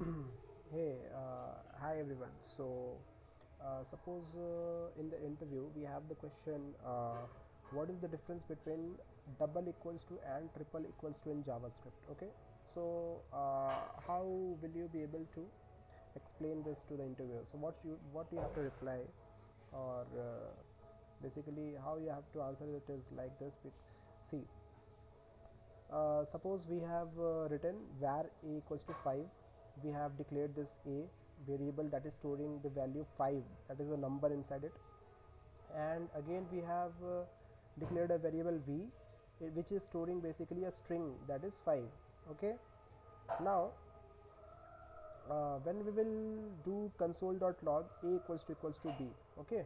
Hi everyone. Suppose in the interview we have the question, what is the difference between double equals to and triple equals to in JavaScript? Okay, how will you be able to explain this to the interviewer? So what you have to reply, or basically how you have to answer it is like this. See, suppose we have written var a equals to 5. We have declared this a variable that is storing the value 5, that is a number inside it, and again we have declared a variable v, which is storing basically a string that is 5. Okay, now when we will do console.log a equals to b, okay,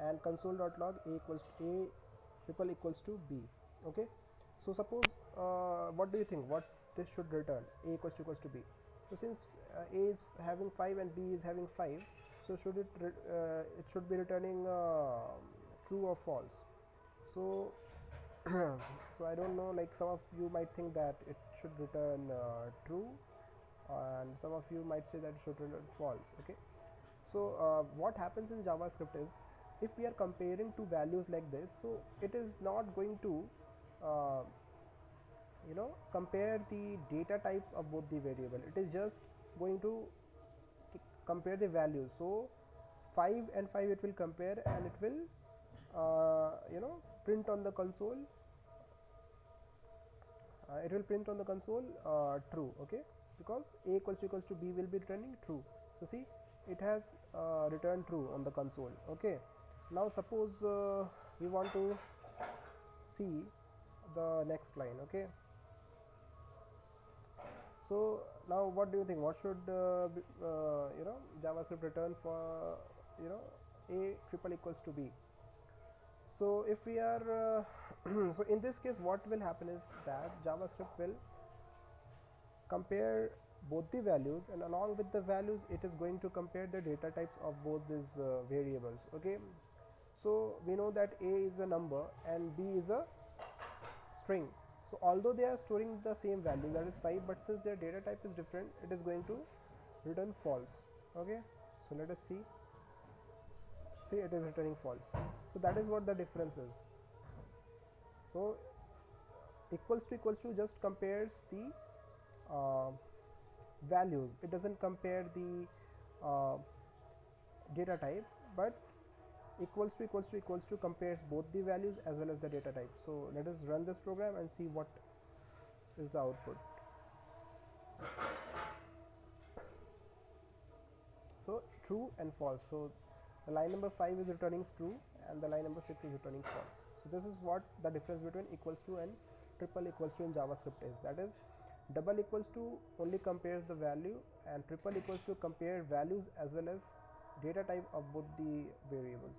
and console.log a equals a triple equals to b. Okay, so suppose, what do you think, what this should return? A equals to b. So since a is having 5 and b is having 5, so it should be returning true or false. So so I don't know, like some of you might think that it should return true, and some of you might say that it should return false. Okay, so what happens in JavaScript is, if we are comparing two values like this, so it is not going to uh, compare the data types of both the variable. It is just going to compare the values. So 5 and 5 it will compare, and it will print on the console, true. Okay, because a equals to b will be returning true. So see, it has returned true on the console. Okay, now suppose we want to see the next line. Okay, so now what do you think, what should JavaScript return for a triple equals to b? So if we are so in this case what will happen is that JavaScript will compare both the values, and along with the values it is going to compare the data types of both these variables. Okay, so we know that a is a number and b is a string. So although they are storing the same value, that is 5, but since their data type is different, it is going to return false. Okay, so let us see. See, it is returning false. So that is what the difference is. So equals to just compares the uh, values. It doesn't compare the uh, data type, but equals to compares both the values as well as the data type. So let us run this program and see what is the output. So true and false. So the line number 5 is returning true, and the line number 6 is returning false. So this is what the difference between equals to and triple equals to in JavaScript is. That is, double equals to only compares the value, and triple equals to compare values as well as data type of both the variables.